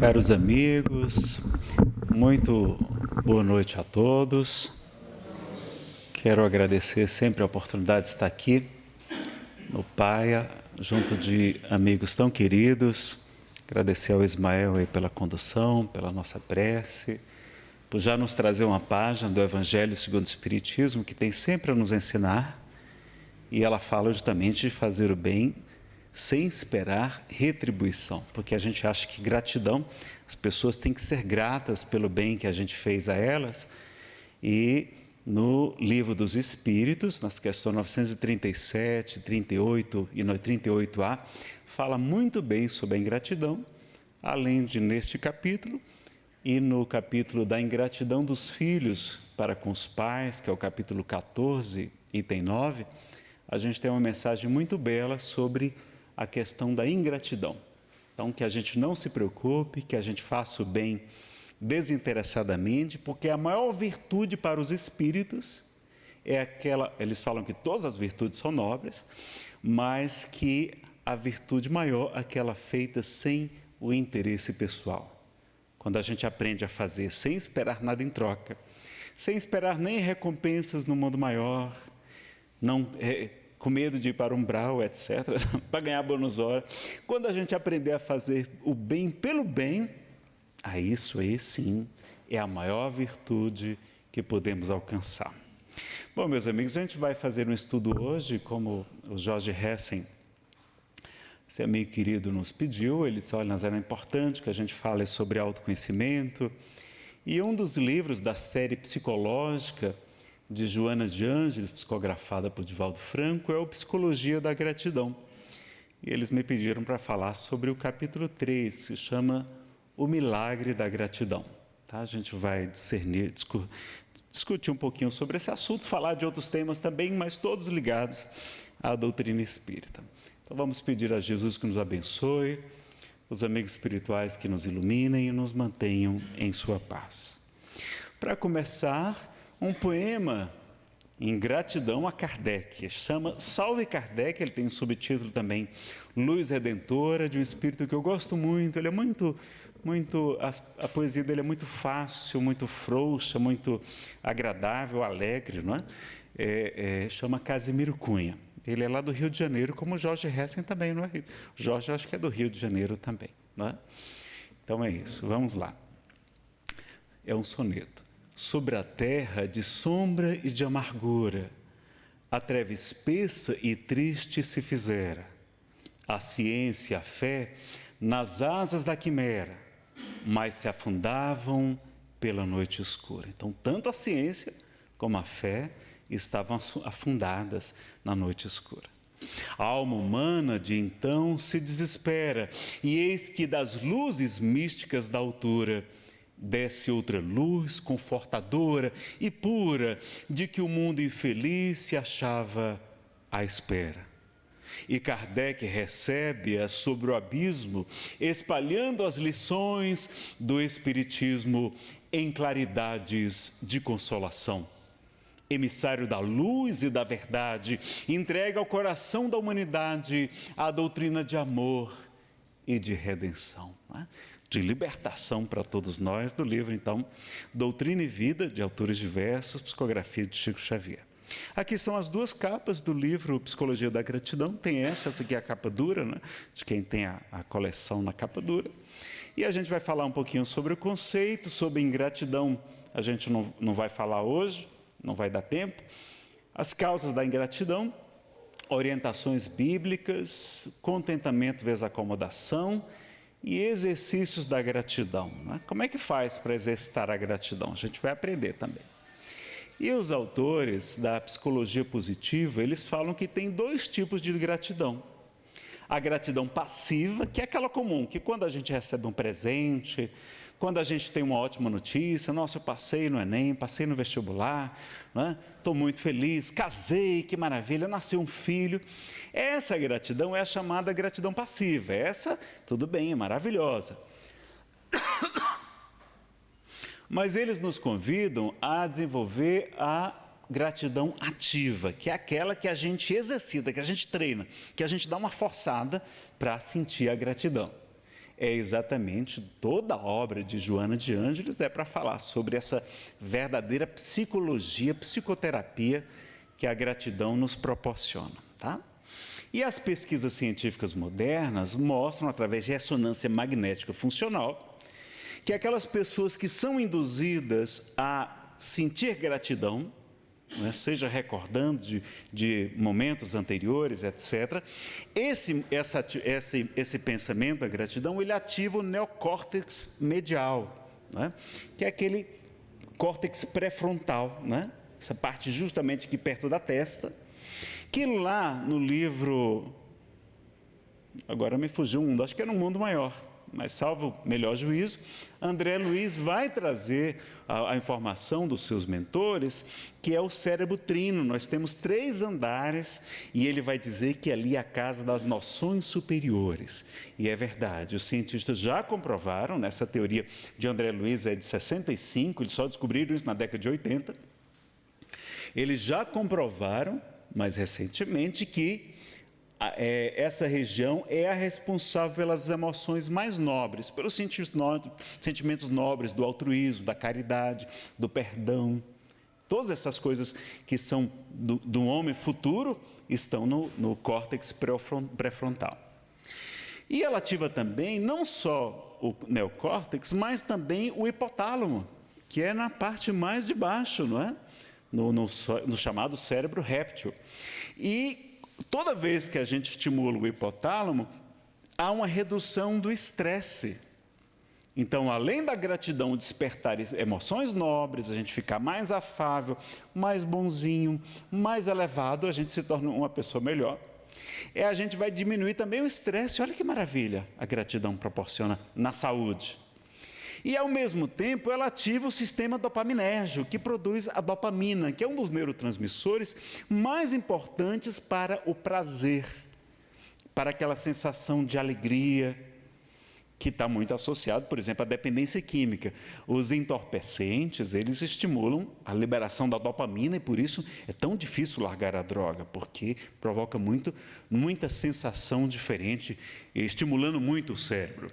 Caros amigos, muito boa noite a todos. Quero agradecer sempre a oportunidade de estar aqui no Paia, junto de amigos tão queridos. Agradecer ao Ismael aí pela condução, pela nossa prece, por já nos trazer uma página do Evangelho segundo o Espiritismo, que tem sempre a nos ensinar, e ela fala justamente de fazer o bem sem esperar retribuição, porque a gente acha que gratidão, as pessoas têm que ser gratas pelo bem que a gente fez a elas, e no Livro dos Espíritos, nas questões 937, 38 e 38A, fala muito bem sobre a ingratidão, além de neste capítulo, e no capítulo da ingratidão dos filhos para com os pais, que é o capítulo 14, item 9, a gente tem uma mensagem muito bela sobre a questão da ingratidão. Então, que a gente não se preocupe, que a gente faça o bem desinteressadamente, porque a maior virtude para os espíritos é aquela, eles falam que todas as virtudes são nobres, mas que a virtude maior é aquela feita sem o interesse pessoal. Quando a gente aprende a fazer sem esperar nada em troca, sem esperar nem recompensas no mundo maior, não com medo de ir para o umbral, etc., para ganhar bônus hora. Quando a gente aprender a fazer o bem pelo bem, isso aí sim é a maior virtude que podemos alcançar. Bom, meus amigos, a gente vai fazer um estudo hoje, como o Jorge Hessen, esse amigo querido, nos pediu. Ele disse: olha, mas era importante que a gente fale sobre autoconhecimento. E um dos livros da série psicológica de Joana de Ângeles, psicografada por Divaldo Franco, é o Psicologia da Gratidão. E eles me pediram para falar sobre o capítulo 3, que se chama O Milagre da Gratidão. Tá? A gente vai discutir um pouquinho sobre esse assunto, falar de outros temas também, mas todos ligados à doutrina espírita. Então vamos pedir a Jesus que nos abençoe, os amigos espirituais que nos iluminem e nos mantenham em sua paz. Para começar, um poema em gratidão a Kardec, chama Salve Kardec. Ele tem um subtítulo também, Luz Redentora, de um espírito que eu gosto muito. Ele é a poesia dele é muito fácil, muito frouxa, muito agradável, alegre, não é? Chama Casimiro Cunha. Ele é lá do Rio de Janeiro, como o Jorge Hessen também, não é? O Jorge, acho que é do Rio de Janeiro também, não é? Então é isso, vamos lá. É um soneto. Sobre a terra de sombra e de amargura, a treva espessa e triste se fizera. A ciência e a fé nas asas da quimera, mas se afundavam pela noite escura. Então, tanto a ciência como a fé estavam afundadas na noite escura. A alma humana de então se desespera, e eis que das luzes místicas da altura desce outra luz confortadora e pura, de que o mundo infeliz se achava à espera. E Kardec recebe-a sobre o abismo, espalhando as lições do Espiritismo em claridades de consolação. Emissário da luz e da verdade, entrega ao coração da humanidade a doutrina de amor e de redenção, né? De libertação para todos nós, do livro, então, Doutrina e Vida, de autores diversos, psicografia de Chico Xavier. Aqui são as duas capas do livro Psicologia da Gratidão. Tem essa aqui é a capa dura, né? De quem tem a coleção na capa dura. E a gente vai falar um pouquinho sobre o conceito, sobre ingratidão. A gente não vai falar hoje, não vai dar tempo. As causas da ingratidão, orientações bíblicas, contentamento vezes acomodação e exercícios da gratidão, né? Como é que faz para exercitar a gratidão? A gente vai aprender também. E os autores da psicologia positiva, eles falam que tem dois tipos de gratidão. A gratidão passiva, que é aquela comum, que quando a gente recebe um presente, quando a gente tem uma ótima notícia, nossa, eu passei no Enem, passei no vestibular, estou muito feliz, casei, que maravilha, nasceu um filho. Essa gratidão é a chamada gratidão passiva. Essa, tudo bem, é maravilhosa. Mas eles nos convidam a desenvolver a gratidão ativa, que é aquela que a gente exercita, que a gente treina, que a gente dá uma forçada para sentir a gratidão. é exatamente toda a obra de Joana de Ângeles é para falar sobre essa verdadeira psicologia, psicoterapia que a gratidão nos proporciona, tá? E as pesquisas científicas modernas mostram, através de ressonância magnética funcional, que aquelas pessoas que são induzidas a sentir gratidão, né, seja recordando de momentos anteriores, etc., esse pensamento da gratidão, ele ativa o neocórtex medial, né, que é aquele córtex pré-frontal, né, essa parte justamente aqui perto da testa, que lá no livro, agora me fugiu um mundo, acho que era Um Mundo Maior, mas salvo melhor juízo, André Luiz vai trazer a informação dos seus mentores, que é o cérebro trino. Nós temos 3 andares e ele vai dizer que ali é a casa das noções superiores. E é verdade, os cientistas já comprovaram, nessa teoria de André Luiz é de 65, eles só descobriram isso na década de 80, eles já comprovaram, mais recentemente, que essa região é a responsável pelas emoções mais nobres, pelos sentimentos nobres do altruísmo, da caridade, do perdão. Todas essas coisas que são do homem futuro estão no córtex pré-frontal. E ela ativa também não só o neocórtex, mas também o hipotálamo, que é na parte mais de baixo, não é? No chamado cérebro réptil. E toda vez que a gente estimula o hipotálamo, há uma redução do estresse. Então, além da gratidão despertar emoções nobres, a gente ficar mais afável, mais bonzinho, mais elevado, a gente se torna uma pessoa melhor. A gente vai diminuir também o estresse. Olha que maravilha a gratidão proporciona na saúde. E, ao mesmo tempo, ela ativa o sistema dopaminérgico, que produz a dopamina, que é um dos neurotransmissores mais importantes para o prazer, para aquela sensação de alegria, que está muito associado, por exemplo, à dependência química. Os entorpecentes, eles estimulam a liberação da dopamina e, por isso, é tão difícil largar a droga, porque provoca muita sensação diferente, estimulando muito o cérebro.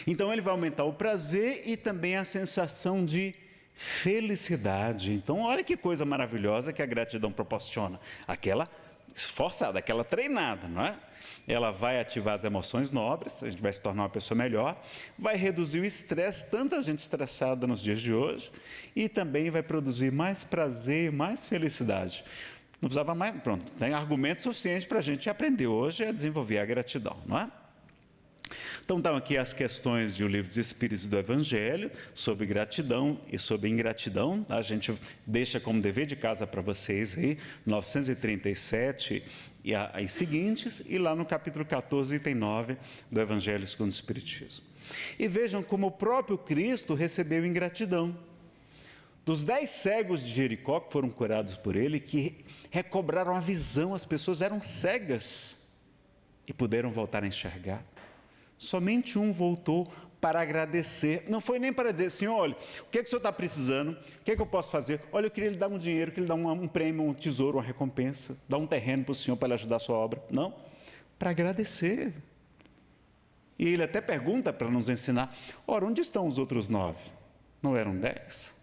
Então, ele vai aumentar o prazer e também a sensação de felicidade. Então, olha que coisa maravilhosa que a gratidão proporciona. Aquela esforçada, aquela treinada, não é? Ela vai ativar as emoções nobres, a gente vai se tornar uma pessoa melhor, vai reduzir o estresse, tanta gente estressada nos dias de hoje, e também vai produzir mais prazer, mais felicidade. Não precisava mais, pronto, tem argumento suficiente para a gente aprender hoje a desenvolver a gratidão, não é? Então, estão aqui as questões do Livro dos Espíritos do Evangelho, sobre gratidão e sobre ingratidão. A gente deixa como dever de casa para vocês aí, 937 e seguintes, e lá no capítulo 14, item 9 do Evangelho segundo o Espiritismo. E vejam como o próprio Cristo recebeu ingratidão. Dos 10 cegos de Jericó que foram curados por ele, que recobraram a visão, as pessoas eram cegas e puderam voltar a enxergar. Somente um voltou para agradecer, não foi nem para dizer, Senhor, olha, o que é que o Senhor está precisando, o que é que eu posso fazer? Olha, eu queria lhe dar um dinheiro, queria lhe dar um prêmio, um tesouro, uma recompensa, dar um terreno para o Senhor para lhe ajudar a sua obra. Não, para agradecer. E ele até pergunta para nos ensinar, ora, onde estão os outros 9? Não eram 10?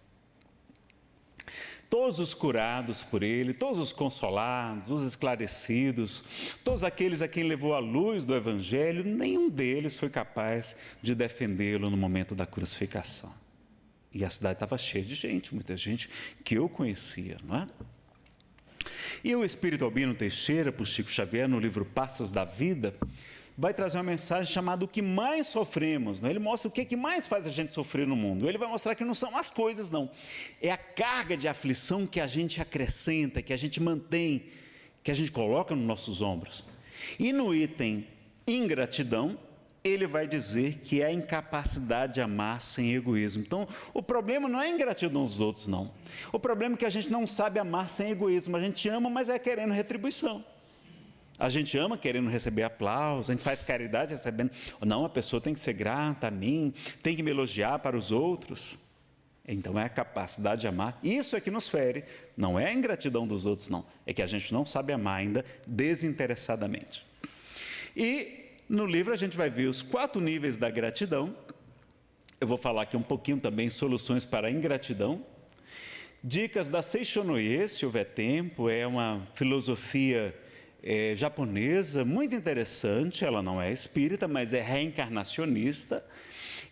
Todos os curados por ele, todos os consolados, os esclarecidos, todos aqueles a quem levou a luz do Evangelho, nenhum deles foi capaz de defendê-lo no momento da crucificação. E a cidade estava cheia de gente, muita gente que eu conhecia, não é? E o Espírito Albino Teixeira, por Chico Xavier, no livro Passos da Vida, vai trazer uma mensagem chamada O que mais sofremos, não? Ele mostra o que mais faz a gente sofrer no mundo. Ele vai mostrar que não são as coisas, não. É a carga de aflição que a gente acrescenta, que a gente mantém, que a gente coloca nos nossos ombros. E no item ingratidão, ele vai dizer que é a incapacidade de amar sem egoísmo. Então, o problema não é a ingratidão dos outros, não. O problema é que a gente não sabe amar sem egoísmo. A gente ama, mas é querendo retribuição. A gente ama querendo receber aplausos, a gente faz caridade recebendo. Não, a pessoa tem que ser grata a mim, tem que me elogiar para os outros. Então é a capacidade de amar. Isso é que nos fere, não é a ingratidão dos outros, não. É que a gente não sabe amar ainda desinteressadamente. E no livro a gente vai ver os 4 níveis da gratidão. Eu vou falar aqui um pouquinho também soluções para a ingratidão. Dicas da Seishonoye, se houver tempo, é uma filosofia japonesa muito interessante. Ela não é espírita, mas é reencarnacionista.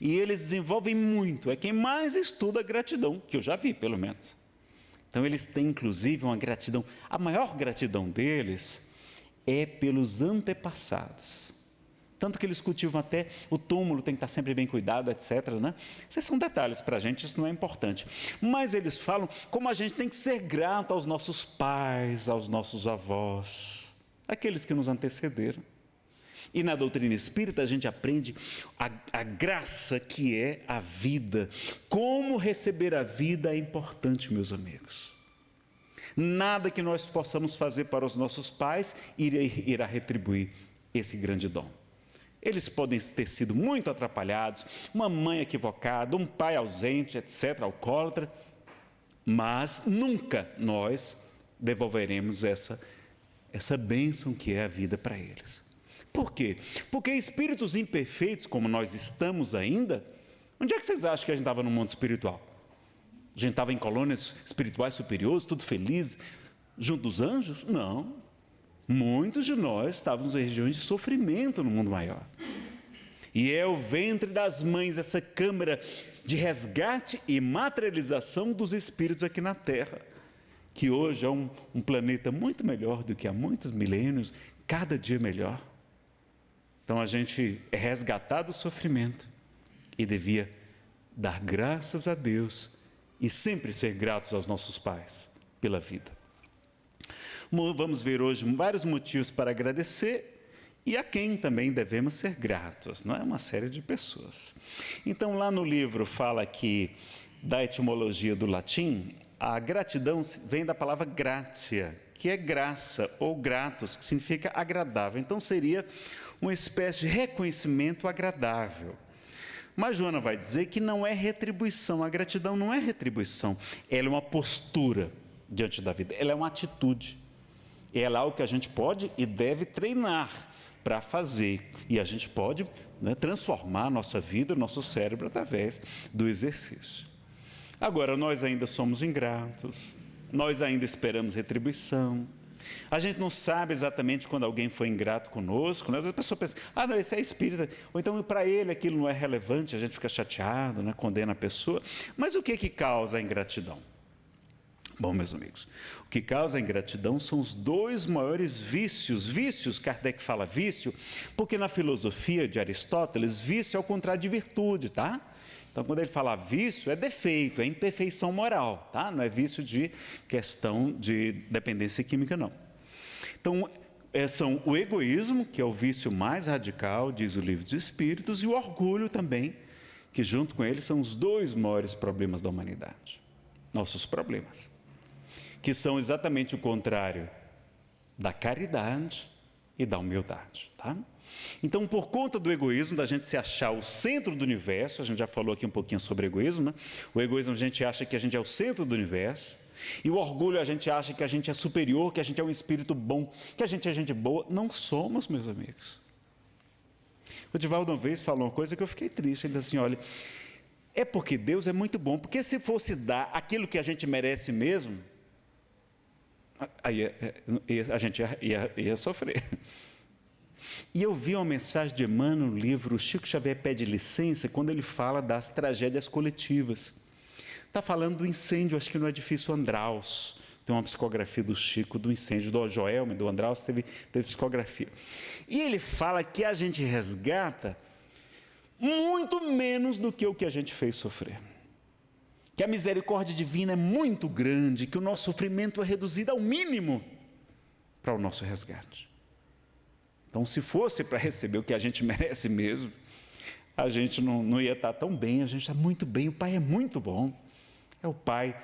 E eles desenvolvem muito, é quem mais estuda gratidão, que eu já vi pelo menos. Então eles têm inclusive uma gratidão, a maior gratidão deles é pelos antepassados. Tanto que eles cultivam até o túmulo, tem que estar sempre bem cuidado, etc. Né? Esses são detalhes para a gente, isso não é importante. Mas eles falam como a gente tem que ser grato aos nossos pais, aos nossos avós, aqueles que nos antecederam. E na doutrina espírita a gente aprende a graça que é a vida. Como receber a vida é importante, meus amigos. Nada que nós possamos fazer para os nossos pais irá retribuir esse grande dom. Eles podem ter sido muito atrapalhados, uma mãe equivocada, um pai ausente, etc., alcoólatra, mas nunca nós devolveremos essa bênção que é a vida para eles. Por quê? Porque espíritos imperfeitos, como nós estamos ainda, onde é que vocês acham que a gente estava no mundo espiritual? A gente estava em colônias espirituais superiores, tudo feliz, junto dos anjos? Não. Muitos de nós estávamos em regiões de sofrimento no mundo maior. E é o ventre das mães, essa câmara de resgate e materialização dos espíritos aqui na Terra, que hoje é um planeta muito melhor do que há muitos milênios, cada dia melhor. Então a gente é resgatado do sofrimento e devia dar graças a Deus e sempre ser gratos aos nossos pais pela vida. Vamos ver hoje vários motivos para agradecer e a quem também devemos ser gratos, não é? Uma série de pessoas. Então lá no livro fala aqui da etimologia do latim, a gratidão vem da palavra gratia, que é graça, ou gratus, que significa agradável. Então seria uma espécie de reconhecimento agradável. Mas Joana vai dizer que não é retribuição, a gratidão não é retribuição, ela é uma postura diante da vida, ela é uma atitude. Ela é algo que a gente pode e deve treinar para fazer. E a gente pode, né, transformar a nossa vida, o nosso cérebro, através do exercício. Agora, nós ainda somos ingratos, nós ainda esperamos retribuição. A gente não sabe exatamente quando alguém foi ingrato conosco, né? A pessoa pensa, não, esse é espírita, ou então para ele aquilo não é relevante, a gente fica chateado, né? Condena a pessoa. Mas o que causa a ingratidão? Bom, meus amigos, o que causa a ingratidão são os 2 maiores vícios. Kardec fala vício, porque na filosofia de Aristóteles, vício é o contrário de virtude, tá? Então, quando ele fala vício, é defeito, é imperfeição moral, tá? Não é vício de questão de dependência química, não. Então, são o egoísmo, que é o vício mais radical, diz o Livro dos Espíritos, e o orgulho também, que junto com ele são os 2 maiores problemas da humanidade. Nossos problemas, que são exatamente o contrário da caridade e da humildade, tá? Então, por conta do egoísmo, da gente se achar o centro do universo, a gente já falou aqui um pouquinho sobre egoísmo, né? O egoísmo a gente acha que a gente é o centro do universo, e o orgulho a gente acha que a gente é superior, que a gente é um espírito bom, que a gente é gente boa. Não somos, meus amigos. O Divaldo uma vez falou uma coisa que eu fiquei triste, ele disse assim, olha, é porque Deus é muito bom, porque se fosse dar aquilo que a gente merece mesmo, aí a gente ia sofrer. E eu vi uma mensagem de Emmanuel no livro Chico Xavier Pede Licença, quando ele fala das tragédias coletivas. Está falando do incêndio, acho que no edifício Andraus. Tem uma psicografia do Chico, do incêndio, do Joelme, do Andraus, teve psicografia. E ele fala que a gente resgata muito menos do que o que a gente fez sofrer. Que a misericórdia divina é muito grande, que o nosso sofrimento é reduzido ao mínimo para o nosso resgate. Então, se fosse para receber o que a gente merece mesmo, a gente não ia estar tão bem, a gente está muito bem, o Pai é muito bom. É o pai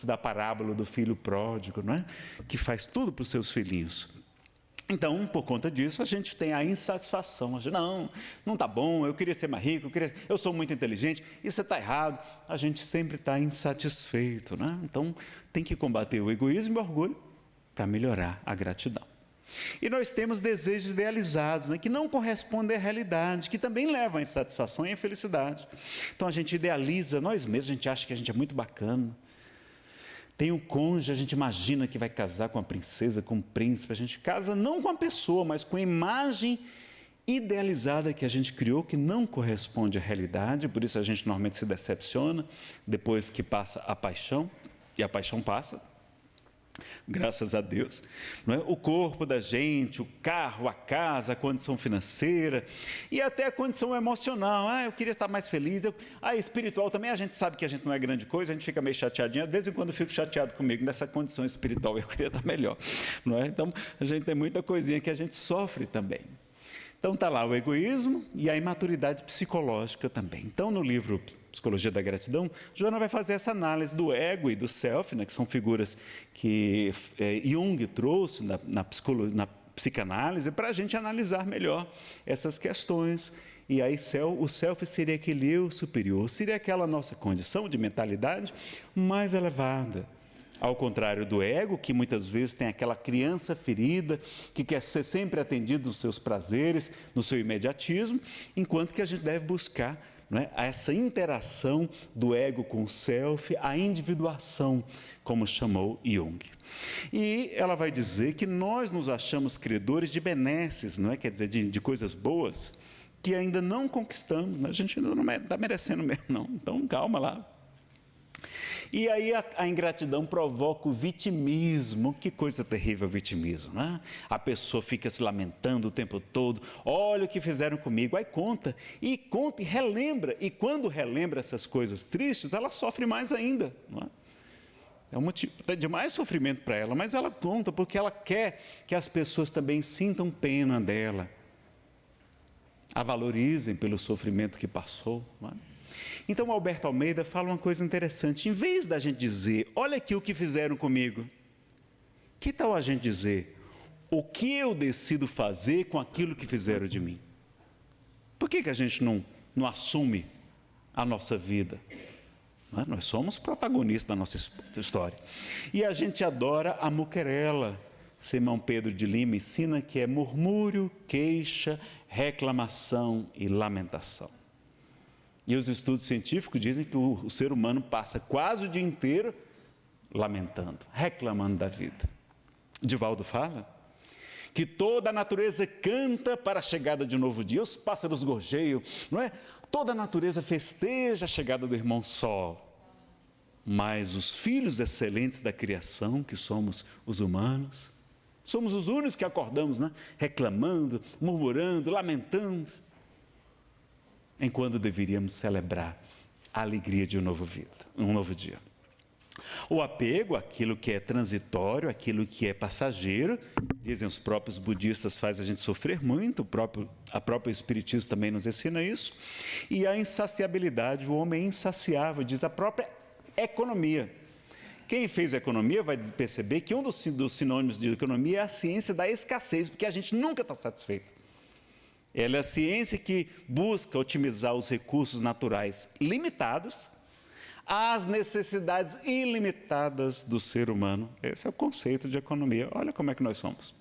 da parábola do filho pródigo, não é? Que faz tudo para os seus filhinhos. Então, por conta disso, a gente tem a insatisfação. A gente, não está bom, eu queria ser mais rico, eu sou muito inteligente, isso está errado. A gente sempre está insatisfeito, né? Então, tem que combater o egoísmo e o orgulho para melhorar a gratidão. E nós temos desejos idealizados, né, que não correspondem à realidade, que também levam à insatisfação e à infelicidade. Então a gente idealiza nós mesmos, a gente acha que a gente é muito bacana. Tem um cônjuge, a gente imagina que vai casar com a princesa, com o príncipe. A gente casa não com a pessoa, mas com a imagem idealizada que a gente criou, que não corresponde à realidade. Por isso a gente normalmente se decepciona depois que passa a paixão, e a paixão passa. Graças a Deus, não é? O corpo da gente, o carro, a casa, a condição financeira e até a condição emocional. Eu queria estar mais feliz. Espiritual também, a gente sabe que a gente não é grande coisa, a gente fica meio chateadinho. De vez em quando eu fico chateado comigo nessa condição espiritual, eu queria estar melhor, não é? Então a gente tem muita coisinha que a gente sofre também. Então está lá o egoísmo e a imaturidade psicológica também. Então no livro Psicologia da Gratidão, Joana vai fazer essa análise do ego e do self, né, que são figuras que Jung trouxe na psicanálise para a gente analisar melhor essas questões. E aí o self seria aquele eu superior, seria aquela nossa condição de mentalidade mais elevada. Ao contrário do ego, que muitas vezes tem aquela criança ferida, que quer ser sempre atendido nos seus prazeres, no seu imediatismo, enquanto que a gente deve buscar, não é, essa interação do ego com o self, a individuação, como chamou Jung. E ela vai dizer que nós nos achamos credores de benesses, não é? Quer dizer, de coisas boas, que ainda não conquistamos, né? A gente ainda não está merecendo mesmo, não. Então, calma lá. E aí a ingratidão provoca o vitimismo. Que coisa terrível o vitimismo, né? A pessoa fica se lamentando o tempo todo. Olha o que fizeram comigo. Aí conta e relembra. E quando relembra essas coisas tristes, ela sofre mais ainda, não é? É um motivo de mais sofrimento para ela, mas ela conta porque ela quer que as pessoas também sintam pena dela, a valorizem pelo sofrimento que passou, não é? Então Alberto Almeida fala uma coisa interessante. Em vez da gente dizer, olha aqui o que fizeram comigo, que tal a gente dizer, o que eu decido fazer com aquilo que fizeram de mim? Por que a gente não assume a nossa vida? Não é? Nós somos protagonistas da nossa história. E a gente adora a muquerela. Simão Pedro de Lima ensina que é murmúrio, queixa, reclamação e lamentação. E os estudos científicos dizem que o ser humano passa quase o dia inteiro lamentando, reclamando da vida. Divaldo fala que toda a natureza canta para a chegada de um novo dia, os pássaros gorjeiam, não é? Toda a natureza festeja a chegada do irmão Sol. Mas os filhos excelentes da criação, que somos os humanos, somos os únicos que acordamos, né? Reclamando, murmurando, lamentando, enquanto deveríamos celebrar a alegria de um novo dia. O apego, aquilo que é transitório, aquilo que é passageiro, dizem os próprios budistas, faz a gente sofrer muito, a própria Espiritismo também nos ensina isso. E a insaciabilidade, o homem é insaciável, diz a própria economia. Quem fez economia vai perceber que um dos sinônimos de economia é a ciência da escassez, porque a gente nunca está satisfeito. Ela é a ciência que busca otimizar os recursos naturais limitados às necessidades ilimitadas do ser humano. Esse é o conceito de economia. Olha como é que nós somos.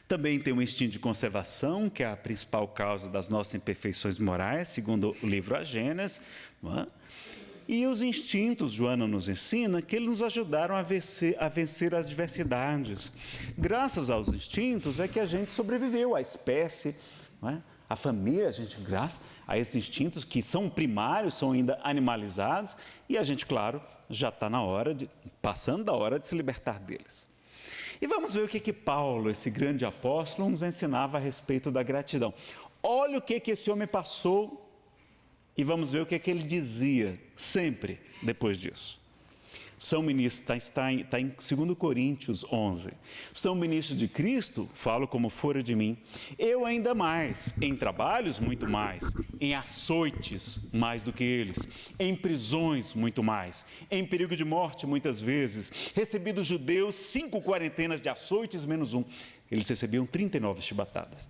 Também tem o instinto de conservação, que é a principal causa das nossas imperfeições morais, segundo o livro A Gênesis, não é? E os instintos, Joana nos ensina, que eles nos ajudaram a vencer as adversidades. Graças aos instintos é que a gente sobreviveu, a espécie, não é? A família, a gente, graças a esses instintos que são primários, são ainda animalizados, e a gente, claro, já está passando da hora de se libertar deles. E vamos ver o que Paulo, esse grande apóstolo, nos ensinava a respeito da gratidão. Olha o que esse homem passou. E vamos ver o que ele dizia sempre depois disso. São ministros, está em 2 Coríntios 11. São ministros de Cristo, falo como fora de mim. Eu ainda mais, em trabalhos muito mais, em açoites mais do que eles, em prisões muito mais, em perigo de morte muitas vezes, recebi dos judeus 5 quarentenas de açoites menos 1. Eles recebiam 39 chibatadas.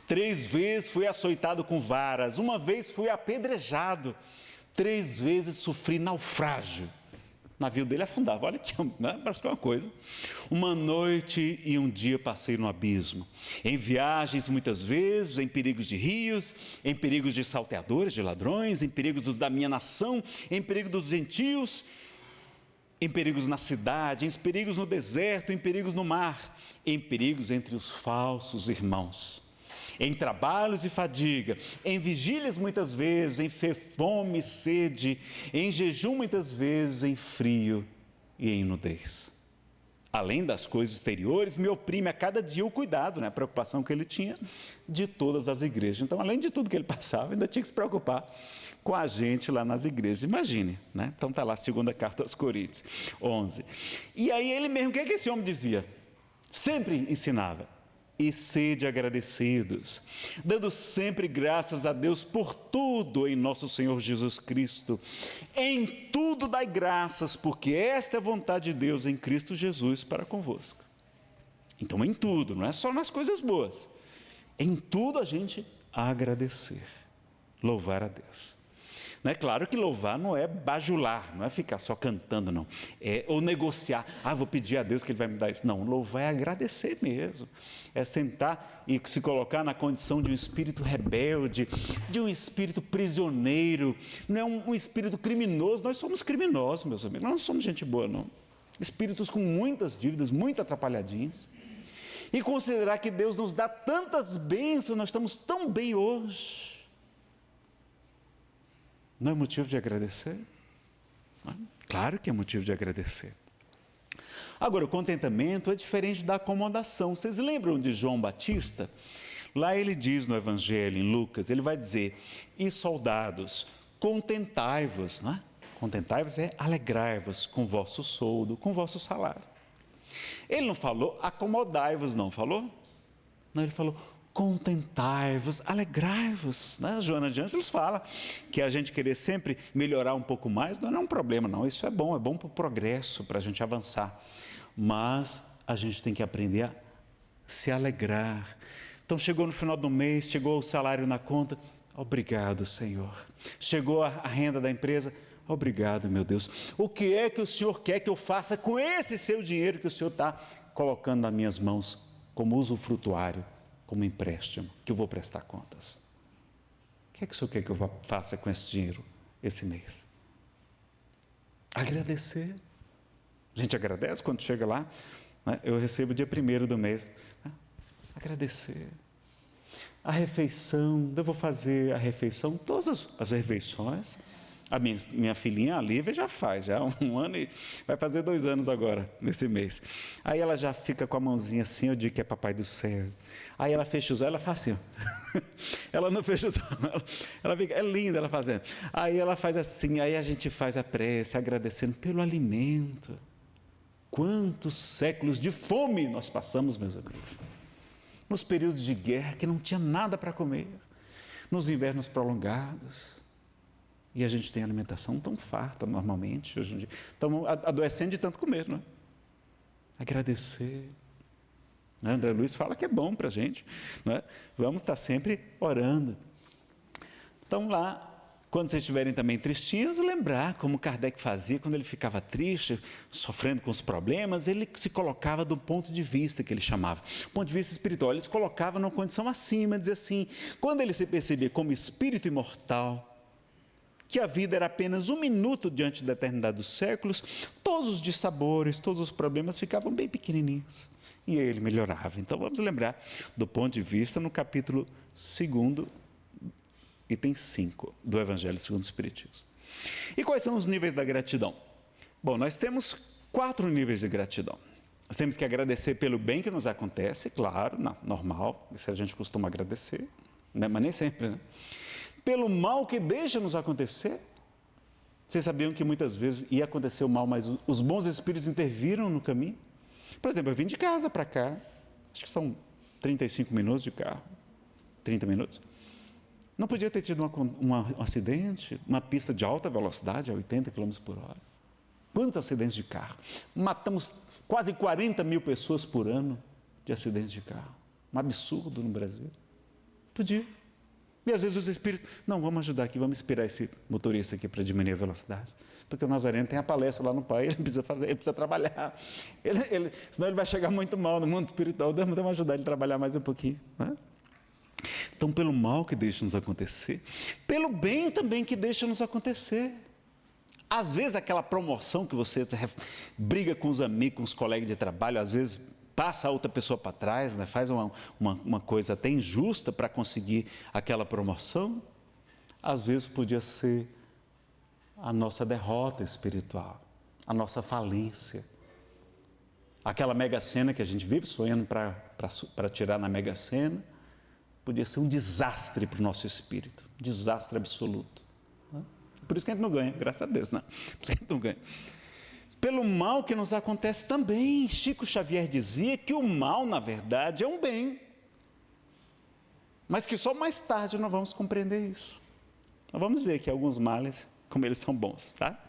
3 vezes fui açoitado com varas, 1 vez fui apedrejado, 3 vezes sofri naufrágio. navio dele afundava. Olha, parece uma coisa. Uma noite e um dia passei no abismo, em viagens muitas vezes, em perigos de rios, em perigos de salteadores, de ladrões, em perigos da minha nação, em perigo dos gentios, em perigos na cidade, em perigos no deserto, em perigos no mar, em perigos entre os falsos irmãos, em trabalhos e fadiga, em vigílias muitas vezes, em fome e sede, em jejum muitas vezes, em frio e em nudez. Além das coisas exteriores, me oprime a cada dia o cuidado, a preocupação que ele tinha de todas as igrejas. Então, além de tudo que ele passava, ainda tinha que se preocupar com a gente lá nas igrejas. Imagine, Então está lá a segunda carta aos Coríntios, 11. E aí ele mesmo, o que é que esse homem dizia? Sempre ensinava: e sede agradecidos, dando sempre graças a Deus por tudo em nosso Senhor Jesus Cristo. Em tudo dai graças, porque esta é a vontade de Deus em Cristo Jesus para convosco. Então, em tudo, não é só nas coisas boas. Em tudo a gente agradecer, louvar a Deus. Não é claro que louvar não é bajular, não é ficar só cantando, não. Ou negociar, vou pedir a Deus que Ele vai me dar isso. Não, louvar é agradecer mesmo. É sentar e se colocar na condição de um espírito rebelde, de um espírito prisioneiro. Não é um espírito criminoso. Nós somos criminosos, meus amigos. Nós não somos gente boa, não. Espíritos com muitas dívidas, muito atrapalhadinhos. E considerar que Deus nos dá tantas bênçãos, nós estamos tão bem hoje. Não é motivo de agradecer? Claro que é motivo de agradecer. Agora, o contentamento é diferente da acomodação. Vocês lembram de João Batista? Lá ele diz no Evangelho, em Lucas, ele vai dizer: e soldados, contentai-vos, Contentai-vos é alegrai-vos com vosso soldo, com vosso salário. Ele não falou acomodai-vos, não falou? Não, ele falou contentai-vos, alegrai-vos. Joana de Ângeles fala que a gente querer sempre melhorar um pouco mais não é um problema, não. Isso é bom para o progresso, para a gente avançar. Mas a gente tem que aprender a se alegrar. Então chegou no final do mês, chegou o salário na conta, obrigado, Senhor. Chegou a renda da empresa, obrigado, meu Deus. O que é que o Senhor quer que eu faça com esse seu dinheiro que o Senhor está colocando nas minhas mãos como usufrutuário, como empréstimo, que eu vou prestar contas? O que é que o Senhor quer que eu faça com esse dinheiro esse mês? Agradecer. A gente agradece quando chega lá, eu recebo dia 1º do mês. Agradecer. A refeição, eu vou fazer a refeição, todas as refeições. A minha filhinha, a Lívia, já faz, já há 1 ano e vai fazer 2 anos agora, nesse mês. Aí ela já fica com a mãozinha assim, eu digo que é papai do céu. Aí ela fecha os olhos, ela faz assim, ela não fecha os olhos, ela fica, é linda ela fazendo. Aí ela faz assim, aí a gente faz a prece, agradecendo pelo alimento. Quantos séculos de fome nós passamos, meus amigos. Nos períodos de guerra, que não tinha nada para comer. Nos invernos prolongados. E a gente tem alimentação tão farta normalmente, hoje em dia. Estamos adoecendo de tanto comer, não é? Agradecer. André Luiz fala que é bom para a gente, não é? Vamos estar sempre orando. Então lá, quando vocês estiverem também tristinhos, lembrar como Kardec fazia quando ele ficava triste, sofrendo com os problemas, ele se colocava do ponto de vista que ele chamava, ponto de vista espiritual, ele se colocava numa condição acima, dizia assim, quando ele se percebia como espírito imortal, que a vida era apenas 1 minuto diante da eternidade dos séculos, todos os dissabores, todos os problemas ficavam bem pequenininhos. E ele melhorava. Então vamos lembrar do ponto de vista no capítulo 2, item 5, do Evangelho segundo o Espiritismo. E quais são os níveis da gratidão? Bom, nós temos 4 níveis de gratidão. Nós temos que agradecer pelo bem que nos acontece, claro, normal, isso a gente costuma agradecer, mas nem sempre, Pelo mal que deixa-nos acontecer. Vocês sabiam que muitas vezes ia acontecer o mal, mas os bons espíritos interviram no caminho? Por exemplo, eu vim de casa para cá, acho que são 35 minutos de carro, 30 minutos. Não podia ter tido um acidente, uma pista de alta velocidade, a 80 km por hora. Quantos acidentes de carro? Matamos quase 40 mil pessoas por ano de acidentes de carro. Um absurdo no Brasil. Podia. E às vezes os espíritos, não, vamos ajudar aqui, vamos inspirar esse motorista aqui para diminuir a velocidade. Porque o Nazareno tem a palestra lá no Pai, ele precisa fazer, ele precisa trabalhar. Senão ele vai chegar muito mal no mundo espiritual, vamos ajudar ele a trabalhar mais um pouquinho. Né? Então, pelo mal que deixa nos acontecer, pelo bem também que deixa nos acontecer. Às vezes aquela promoção que você briga com os amigos, com os colegas de trabalho, às vezes passa a outra pessoa para trás, né? Faz uma coisa até injusta para conseguir aquela promoção, às vezes podia ser a nossa derrota espiritual, a nossa falência. Aquela mega-sena que a gente vive sonhando para tirar na mega-sena, podia ser um desastre para o nosso espírito, um desastre absoluto. Né? Por isso que a gente não ganha, graças a Deus, não. Por isso que a gente não ganha. Pelo mal que nos acontece também. Chico Xavier dizia que o mal, na verdade, é um bem, mas que só mais tarde nós vamos compreender isso. Nós vamos ver aqui alguns males, como eles são bons, tá?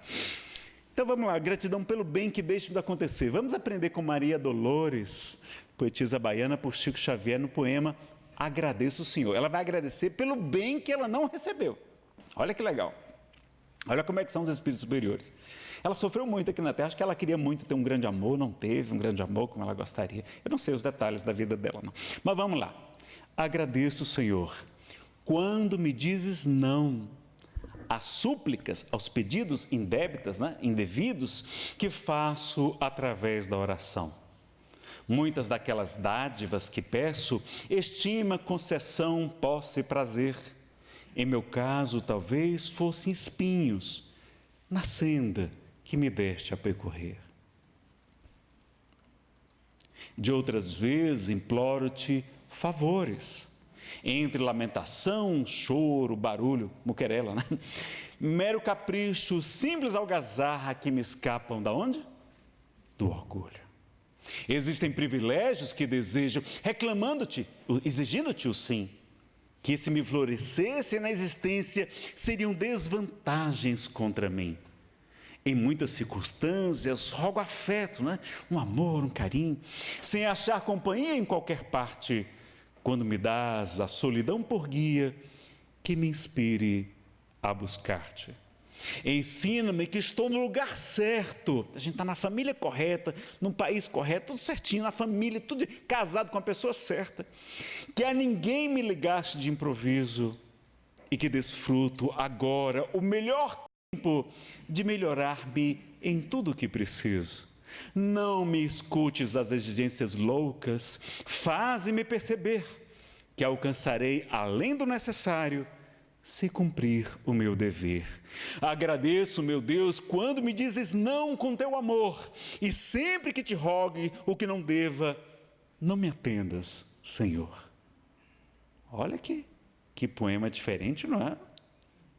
Então vamos lá, gratidão pelo bem que deixa de acontecer. Vamos aprender com Maria Dolores, poetisa baiana, por Chico Xavier, no poema Agradeço o Senhor. Ela vai agradecer pelo bem que ela não recebeu. Olha que legal. Olha como é que são os espíritos superiores. Ela sofreu muito aqui na Terra, acho que ela queria muito ter um grande amor, não teve um grande amor como ela gostaria. Eu não sei os detalhes da vida dela, não. Mas vamos lá. Agradeço, Senhor, quando me dizes não às súplicas, aos pedidos indébitos, né, indevidos, que faço através da oração. Muitas daquelas dádivas que peço, estima, concessão, posse e prazer. Em meu caso, talvez fossem espinhos na senda que me deste a percorrer. De outras vezes, imploro-te favores. Entre lamentação, choro, barulho, muquerela, né? Mero capricho, simples algazarra que me escapam da onde? Do orgulho. Existem privilégios que desejo, reclamando-te, exigindo-te o sim, que se me florescesse na existência, seriam desvantagens contra mim. Em muitas circunstâncias, rogo afeto, né? Um amor, um carinho, sem achar companhia em qualquer parte, quando me dás a solidão por guia, que me inspire a buscar-te. Ensina-me que estou no lugar certo, a gente está na família correta, no país correto, tudo certinho, na família, tudo casado com a pessoa certa, que a ninguém me ligaste de improviso e que desfruto agora o melhor tempo de melhorar-me em tudo o que preciso. Não me escutes as exigências loucas, faze-me perceber que alcançarei além do necessário se cumprir o meu dever. Agradeço, meu Deus, quando me dizes não com teu amor, e sempre que te rogue o que não deva, não me atendas, Senhor. Olha que poema diferente, não é?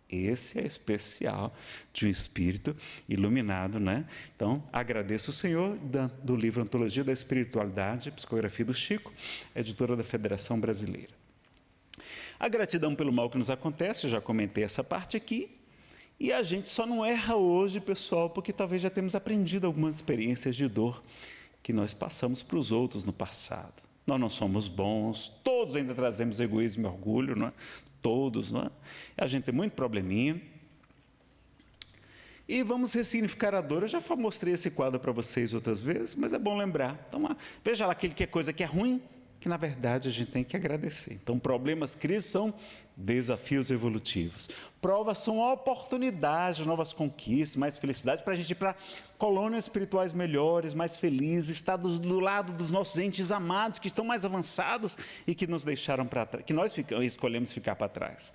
Esse é especial de um espírito iluminado, né? Então, agradeço o Senhor, do livro Antologia da Espiritualidade, psicografia do Chico, editora da Federação Brasileira. A gratidão pelo mal que nos acontece, eu já comentei essa parte aqui, e a gente só não erra hoje, pessoal, porque talvez já temos aprendido algumas experiências de dor que nós passamos para os outros no passado. Nós não somos bons, todos ainda trazemos egoísmo e orgulho, não é? Todos, não é? A gente tem muito probleminha. E vamos ressignificar a dor. Eu já mostrei esse quadro para vocês outras vezes, mas é bom lembrar. Então, veja lá aquele que é coisa que é ruim, que na verdade a gente tem que agradecer. Então, problemas, crises são desafios evolutivos. Provas são oportunidades de novas conquistas, mais felicidade para a gente ir para colônias espirituais melhores, mais felizes, estar do lado dos nossos entes amados que estão mais avançados e que nos deixaram para trás, que nós escolhemos ficar para trás.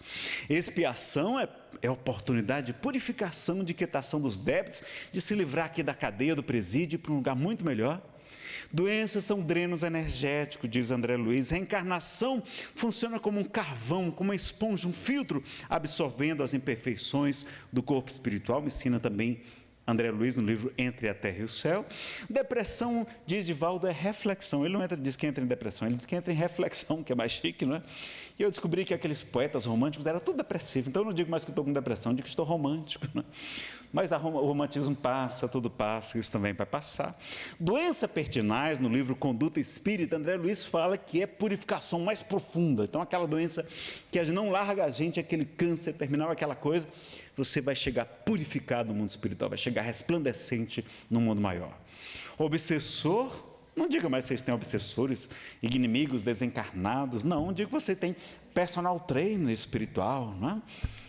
Expiação é oportunidade de purificação, de quietação dos débitos, de se livrar aqui da cadeia do presídio para um lugar muito melhor. Doenças são drenos energéticos, diz André Luiz. Reencarnação funciona como um carvão, como uma esponja, um filtro, absorvendo as imperfeições do corpo espiritual. Me ensina também André Luiz, no livro Entre a Terra e o Céu. Depressão, diz Divaldo, é reflexão. Ele não diz que entra em depressão, ele diz que entra em reflexão, que é mais chique, não é? E eu descobri que aqueles poetas românticos eram tudo depressivos. Então eu não digo mais que estou com depressão, eu digo que estou romântico, não é? Mas o romantismo passa, tudo passa, isso também vai passar. Doença pertinaz, no livro Conduta Espírita, André Luiz fala que é purificação mais profunda. Então aquela doença que não larga a gente, aquele câncer terminal, aquela coisa, você vai chegar purificado no mundo espiritual, vai chegar resplandecente no mundo maior. Obsessor, não diga mais que vocês têm obsessores, inimigos desencarnados, não, diga que você tem personal trainer espiritual, não é?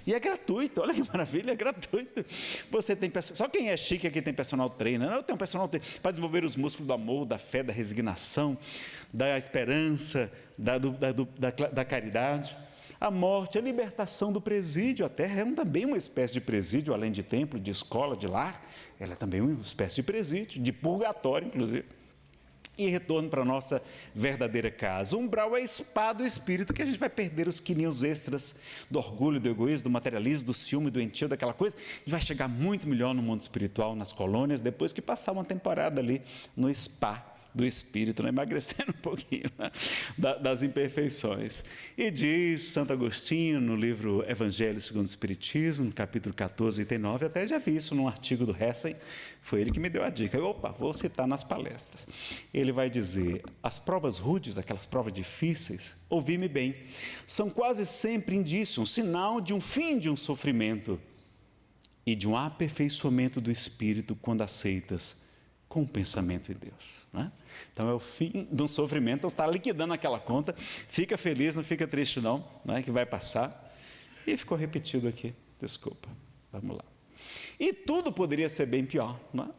E é gratuito, olha que maravilha, é gratuito. Você tem, só quem é chique aqui tem personal trainer. Eu tenho um personal trainer para desenvolver os músculos do amor, da fé, da resignação, da esperança, da caridade. A morte, a libertação do presídio. A Terra é também uma espécie de presídio, além de templo, de escola, de lar. Ela é também uma espécie de presídio, de purgatório, inclusive. E retorno para a nossa verdadeira casa. O umbral é a espada do espírito, que a gente vai perder os quilinhos extras do orgulho, do egoísmo, do materialismo, do ciúme, do entio, daquela coisa. A gente vai chegar muito melhor no mundo espiritual, nas colônias, depois que passar uma temporada ali no spa do espírito, né? Emagrecendo um pouquinho, né? Das imperfeições. E diz Santo Agostinho, no livro Evangelho segundo o Espiritismo, no capítulo 14, item 9, até já vi isso num artigo do Hessen, foi ele que me deu a dica. Vou citar nas palestras. Ele vai dizer: as provas rudes, aquelas provas difíceis, ouvi-me bem, são quase sempre indício, um sinal de um fim de um sofrimento e de um aperfeiçoamento do espírito quando aceitas com o pensamento em Deus, né? Então é o fim de um sofrimento, então está liquidando aquela conta, fica feliz, não fica triste não, né? Que vai passar. E ficou repetido aqui, desculpa, vamos lá. E tudo poderia ser bem pior, não é?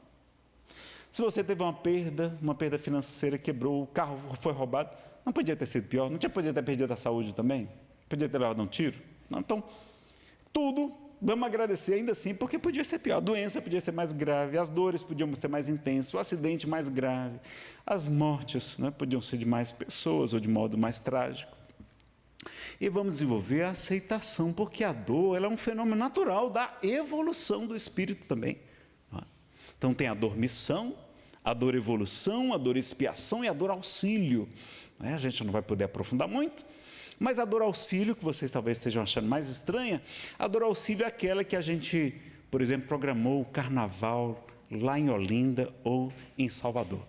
Se você teve uma perda financeira, quebrou, o carro foi roubado, não podia ter sido pior, podia ter perdido a saúde também, podia ter levado um tiro, não? Então tudo, vamos agradecer ainda assim, porque podia ser pior. A doença podia ser mais grave, as dores podiam ser mais intensas, o acidente mais grave, as mortes, né, podiam ser de mais pessoas ou de modo mais trágico. E vamos desenvolver a aceitação, porque a dor ela é um fenômeno natural da evolução do espírito também. Então tem a dor missão, a dor evolução, a dor expiação e a dor auxílio. A gente não vai poder aprofundar muito, mas a dor auxílio, que vocês talvez estejam achando mais estranha, a dor auxílio é aquela que a gente, por exemplo, programou o carnaval lá em Olinda ou em Salvador.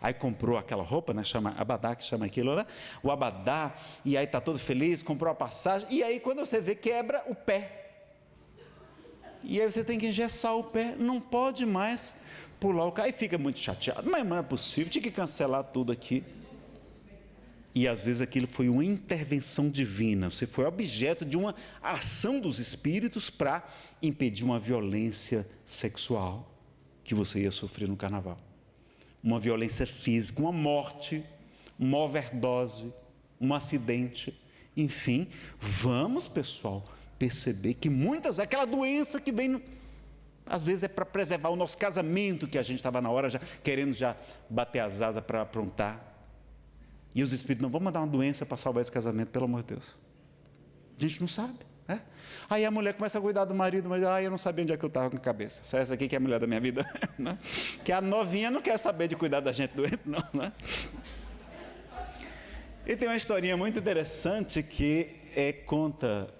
Aí comprou aquela roupa, né, chama abadá, que chama aquilo, né? O abadá, e aí está todo feliz, comprou a passagem, e aí quando você vê, quebra o pé. E aí você tem que engessar o pé, não pode mais pular o carro, aí fica muito chateado, mas não é possível, tinha que cancelar tudo aqui. E às vezes aquilo foi uma intervenção divina, você foi objeto de uma ação dos espíritos para impedir uma violência sexual que você ia sofrer no carnaval. Uma violência física, uma morte, uma overdose, um acidente. Enfim, vamos, pessoal, perceber que aquela doença que vem, às vezes é para preservar o nosso casamento, que a gente estava na hora, já querendo já bater as asas para aprontar. E os espíritos, não, vamos mandar uma doença para salvar esse casamento, pelo amor de Deus. A gente não sabe, né? Aí a mulher começa a cuidar do marido, mas eu não sabia onde é que eu estava com a cabeça. Só essa aqui que é a mulher da minha vida, né? Que a novinha não quer saber de cuidar da gente doente, não, né? E tem uma historinha muito interessante que conta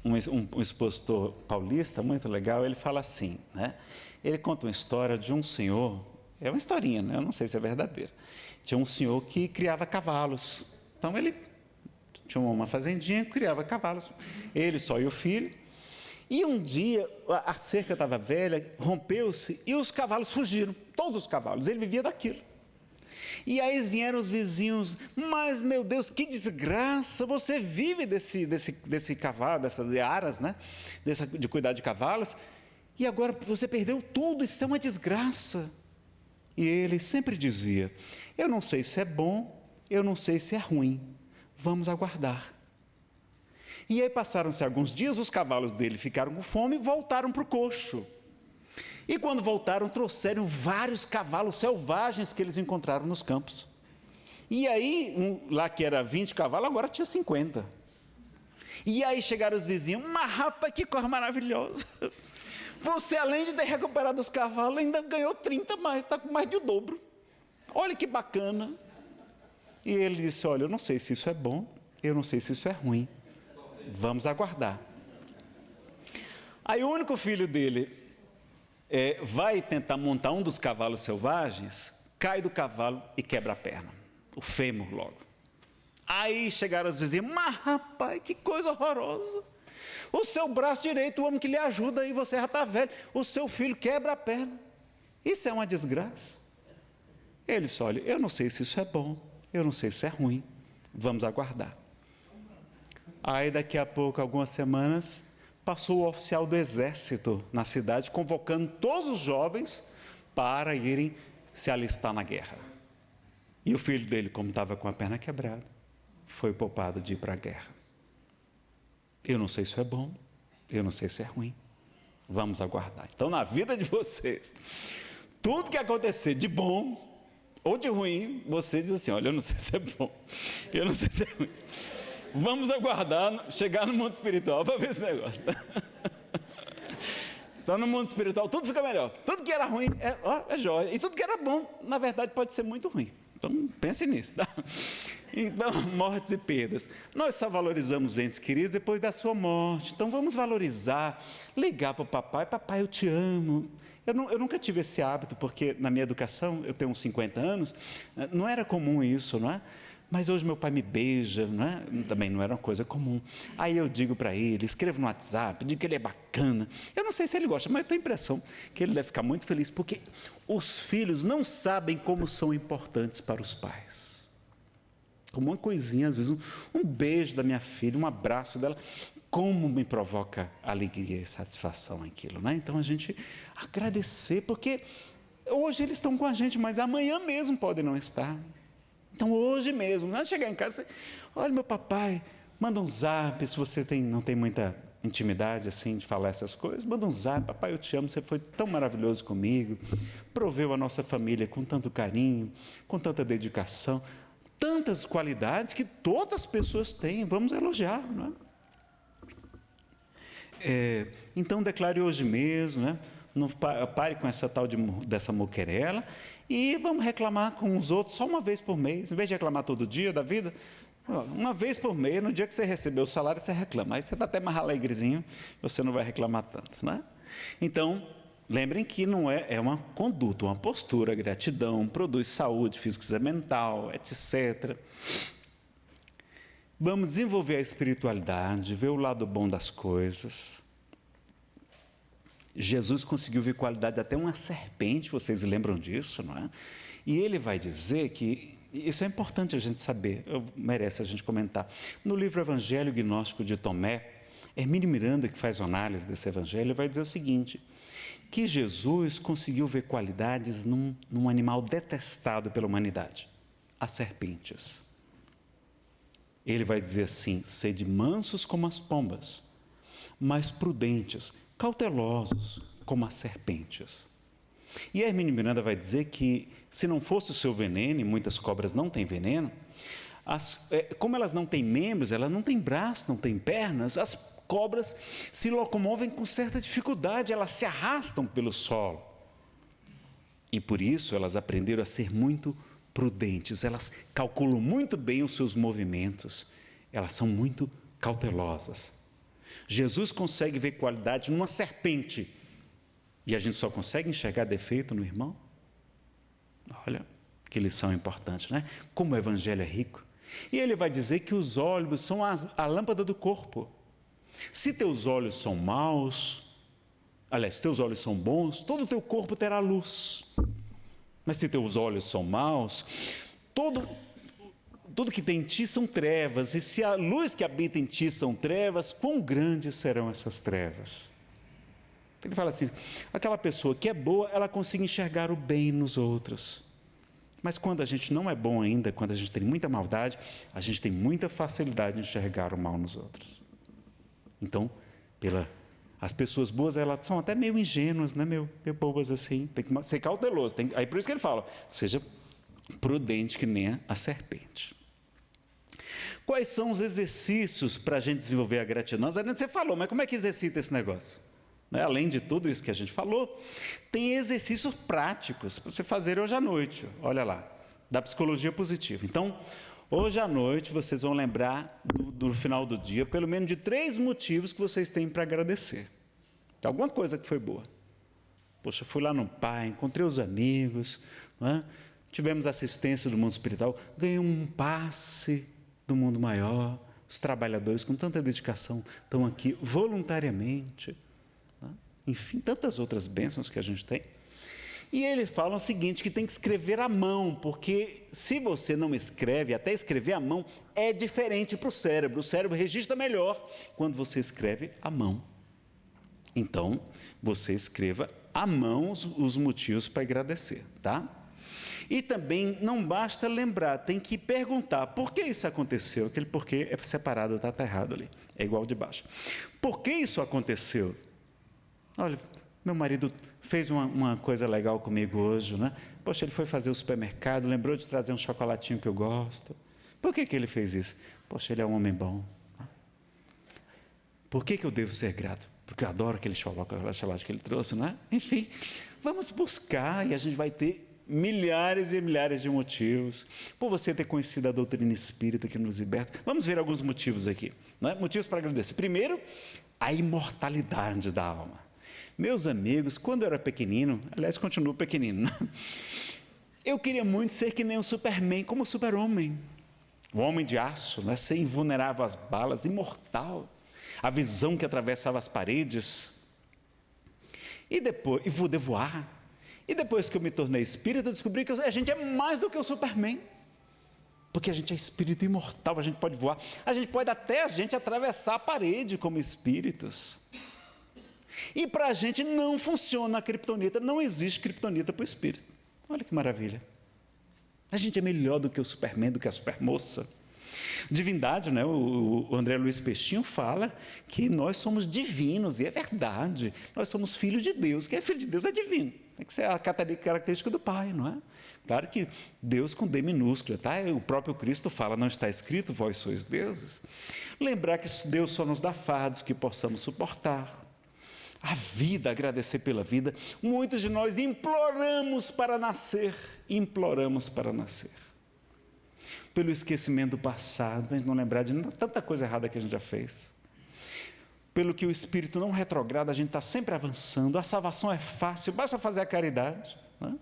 um expositor paulista, muito legal. Ele fala assim, né? Ele conta uma história de um senhor, é uma historinha, né? Eu não sei se é verdadeira. Tinha um senhor que criava cavalos. Então ele tinha uma fazendinha que criava cavalos. Ele só e o filho. E um dia a cerca estava velha, rompeu-se e os cavalos fugiram. Todos os cavalos. Ele vivia daquilo. E aí vieram os vizinhos. Mas meu Deus, que desgraça! Você vive desse cavalo, dessas aras, né? De cuidar de cavalos. E agora você perdeu tudo. Isso é uma desgraça. E ele sempre dizia: eu não sei se é bom, eu não sei se é ruim, vamos aguardar. E aí passaram-se alguns dias, os cavalos dele ficaram com fome e voltaram para o coxo. E quando voltaram, trouxeram vários cavalos selvagens que eles encontraram nos campos. E aí, lá que era 20 cavalos, agora tinha 50. E aí chegaram os vizinhos, mas rapaz, que coisa maravilhosa. Você, além de ter recuperado os cavalos, ainda ganhou 30 mais, está com mais de o dobro. Olha que bacana. E ele disse, olha, eu não sei se isso é bom, eu não sei se isso é ruim. Vamos aguardar. Aí o único filho dele vai tentar montar um dos cavalos selvagens, cai do cavalo e quebra a perna, o fêmur logo. Aí chegaram os vizinhos, mas rapaz, que coisa horrorosa. O seu braço direito, o homem que lhe ajuda, aí você já está velho, o seu filho quebra a perna. Isso é uma desgraça. Ele disse, olha, eu não sei se isso é bom, eu não sei se é ruim, vamos aguardar. Aí daqui a pouco, algumas semanas, passou o oficial do exército na cidade, convocando todos os jovens para irem se alistar na guerra. E o filho dele, como estava com a perna quebrada, foi poupado de ir para a guerra. Eu não sei se é bom, eu não sei se é ruim, vamos aguardar. Então, na vida de vocês, tudo que acontecer de bom ou de ruim, você diz assim, olha, eu não sei se é bom, eu não sei se é ruim. Vamos aguardar, chegar no mundo espiritual para ver esse negócio. Então, no mundo espiritual, tudo fica melhor. Tudo que era ruim é jóia. E tudo que era bom, na verdade, pode ser muito ruim. Então, pense nisso, tá? Então, mortes e perdas. Nós só valorizamos entes queridos depois da sua morte. Então, vamos valorizar, ligar para o papai, papai, eu te amo. Eu nunca tive esse hábito, porque na minha educação, eu tenho uns 50 anos, não era comum isso, não é? Mas hoje meu pai me beija, não é? Também não era uma coisa comum. Aí eu digo para ele, escrevo no WhatsApp, digo que ele é bacana. Eu não sei se ele gosta, mas eu tenho a impressão que ele deve ficar muito feliz, porque os filhos não sabem como são importantes para os pais. Como uma coisinha, às vezes um beijo da minha filha, um abraço dela, como me provoca alegria e satisfação aquilo, né? Então a gente agradecer, porque hoje eles estão com a gente, mas amanhã mesmo podem não estar. Então hoje mesmo, não chegar em casa, olha meu papai, manda um zap, se você não tem muita intimidade assim de falar essas coisas, manda um zap, papai eu te amo, você foi tão maravilhoso comigo, proveu a nossa família com tanto carinho, com tanta dedicação, tantas qualidades que todas as pessoas têm, vamos elogiar, não é? Então declare hoje mesmo, né? Não pare com essa tal dessa moquerela e vamos reclamar com os outros só uma vez por mês, em vez de reclamar todo dia da vida, uma vez por mês, no dia que você recebeu o salário, você reclama, aí você está até mais alegrezinho, você não vai reclamar tanto, né? Então, lembrem que não é uma conduta, uma postura, gratidão, produz saúde física e mental, etc. Vamos desenvolver a espiritualidade, ver o lado bom das coisas. Jesus conseguiu ver qualidade até uma serpente, vocês lembram disso, não é? E ele vai dizer que, isso é importante a gente saber, merece a gente comentar. No livro Evangelho Gnóstico de Tomé, Hermínio Miranda, que faz análise desse evangelho, vai dizer o seguinte, que Jesus conseguiu ver qualidades num animal detestado pela humanidade, as serpentes. Ele vai dizer assim, sede mansos como as pombas, mas prudentes, cautelosos como as serpentes. E Hermínio Miranda vai dizer que se não fosse o seu veneno, e muitas cobras não têm veneno, como elas não têm membros, elas não têm braços, não têm pernas, as cobras se locomovem com certa dificuldade, elas se arrastam pelo solo. E por isso elas aprenderam a ser muito prudentes, elas calculam muito bem os seus movimentos, elas são muito cautelosas. Jesus consegue ver qualidade numa serpente, e a gente só consegue enxergar defeito no irmão? Olha, que lição importante, né? Como o evangelho é rico. E ele vai dizer que os olhos são a lâmpada do corpo. Se teus olhos são maus, aliás, se teus olhos são bons, todo o teu corpo terá luz. Mas se teus olhos são maus, tudo que tem em ti são trevas, e se a luz que habita em ti são trevas, quão grandes serão essas trevas? Ele fala assim, aquela pessoa que é boa, ela consegue enxergar o bem nos outros. Mas quando a gente não é bom ainda, quando a gente tem muita maldade, a gente tem muita facilidade de enxergar o mal nos outros. Então, as pessoas boas, elas são até meio ingênuas, né, meio bobas assim, tem que ser cauteloso. Aí por isso que ele fala, seja prudente que nem a serpente. Quais são os exercícios para a gente desenvolver a gratidão? Você falou, mas como é que exercita esse negócio? Além de tudo isso que a gente falou, tem exercícios práticos para você fazer hoje à noite, olha lá, da psicologia positiva. Então, hoje à noite vocês vão lembrar do final do dia, pelo menos de 3 motivos que vocês têm para agradecer. Tem alguma coisa que foi boa. Poxa, fui lá no Pai, encontrei os amigos, tivemos assistência do mundo espiritual, ganhei um passe do mundo maior, os trabalhadores com tanta dedicação estão aqui voluntariamente. Enfim, tantas outras bênçãos que a gente tem. E ele fala o seguinte, que tem que escrever à mão, porque se você não escreve, até escrever à mão, é diferente para o cérebro registra melhor quando você escreve à mão. Então, você escreva à mão os motivos para agradecer, tá? E também não basta lembrar, tem que perguntar, por que isso aconteceu? Aquele porquê é separado, está errado ali, é igual de baixo. Por que isso aconteceu? Olha, meu marido fez uma coisa legal comigo hoje, né? Poxa, ele foi fazer o supermercado, lembrou de trazer um chocolatinho que eu gosto. Por que ele fez isso? Poxa, ele é um homem bom. Por que eu devo ser grato? Porque eu adoro aquele chocolate que ele trouxe, né? Enfim, vamos buscar e a gente vai ter milhares e milhares de motivos. Por você ter conhecido a doutrina espírita que nos liberta. Vamos ver alguns motivos aqui, né? Motivos para agradecer. Primeiro, a imortalidade da alma. Meus amigos, quando eu era pequenino, aliás, continuo pequenino, né? Eu queria muito ser que nem o Superman, como o super-homem. O homem de aço, né? Ser invulnerável às balas, imortal. A visão que atravessava as paredes. E depois, vou voar. E depois que eu me tornei espírita, eu descobri que a gente é mais do que o Superman. Porque a gente é espírito imortal, a gente pode voar. A gente pode até atravessar a parede como espíritos. E para a gente não funciona a criptonita, não existe criptonita para o espírito. Olha que maravilha. A gente é melhor do que o Superman, do que a supermoça. Divindade, né? O André Luiz Peixinho fala que nós somos divinos, e é verdade. Nós somos filhos de Deus. Quem é filho de Deus é divino. Tem que ser a característica do Pai, não é? Claro que Deus com D minúscula, tá? O próprio Cristo fala, não está escrito, vós sois deuses. Lembrar que Deus só nos dá fardos que possamos suportar. A vida, agradecer pela vida. Muitos de nós imploramos para nascer, pelo esquecimento do passado, para a gente não lembrar de tanta coisa errada que a gente já fez. Pelo que o Espírito não retrograda, a gente está sempre avançando, a salvação é fácil, basta fazer a caridade, né?